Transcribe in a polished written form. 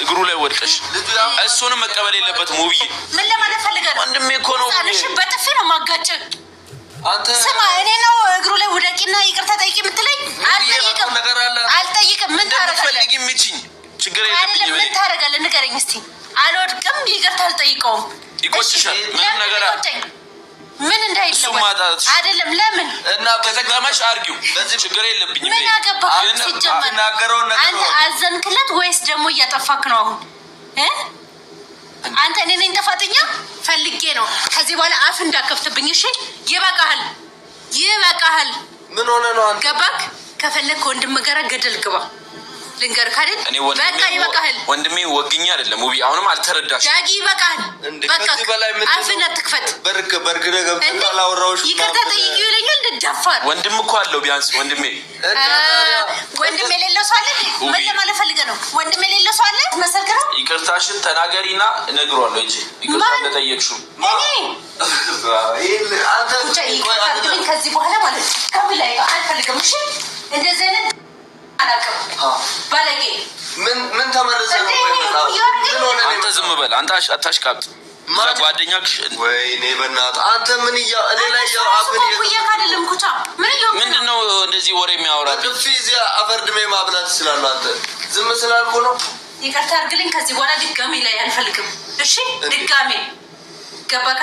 እግሩ ላይ ወድቀሽ እሱንም መቀበል የለበትም። ውብዬ ምን ለማለት ፈልገህ ነው? ወንድሜ እኮ ነው። አንቺ በጥፊ ነው ማጋጭ። አንተ ስማ፣ እኔ ነው እግሩ ላይ ውደቂና ይቅርታ ጠይቂ የምትለኝ? አልጠይቅም። ምን ታረጋለህ? ችግር የለብኝም። ምን ታረጋለህ? ንገረኝ እስቲ። አልወድቅም፣ ይቅርታ አልጠይቀውም። ይቆጭሻል? ምን ነገር ምን እንዳይለወጥ አይደለም። ለምን እና በተቀማሽ አርጊው። በዚህ ችግር የለብኝም። ምን አገባህ? ሲጀመር አንተ አዘንክለት ወይስ ደግሞ እያጠፋክ ነው አሁን? አንተ እኔ ነኝ ጥፋተኛ? ፈልጌ ነው። ከዚህ በኋላ አፍ እንዳከፍትብኝ። እሺ ይበቃሃል፣ ይበቃሃል። ምን ሆነ ነው አንተ? ገባክ? ከፈለክ ወንድም ጋር ገደል ግባ። ልንገርህ አይደል? በቃ ይበቃሃል። ወንድሜ ወግኛ አይደለም ውብዬ፣ አሁንም አልተረዳሽ። ዳጊ ይበቃሃል። በቃ አፍን አትክፈት። በርግ ነገም አላወራውሽ። ይቅርታ ጠይቂው ይለኛል። እንደዳፋር ወንድም እኮ አለው ቢያንስ። ወንድም የሌለው ሰው አለ? ምን ለማለት ፈልገህ ነው? ወንድም የሌለው ሰው አለ መሰከረ? ይቅርታሽን ተናገሪና እነግረዋለሁ እንጂ ይቅርታ እንደጠየቅሽው ከዚህ በኋላ ማለት ከብላይ አልፈልግም። እሺ እንደዚህ አይነት አላውቅም። ባለጌ ምን ተመረዘ ነው? አንተ ዝም በል። አንተ አታሽቃብጥ። ጓደኛሽ ወይኔ በእናትህ አንተ ምን እኔ ላይ ያው አብን አይደለም ኩቻ ምንድነው እንደዚህ ወሬ የሚያወራ? ፊዚያ አፈርድሜ ማብላት ይችላል። አንተ ዝም ስላልኩ ነው። ይቅርታ አድርግልኝ። ከዚህ በኋላ ድጋሜ ላይ አልፈልግም። እሺ ድጋሜ ገባካ?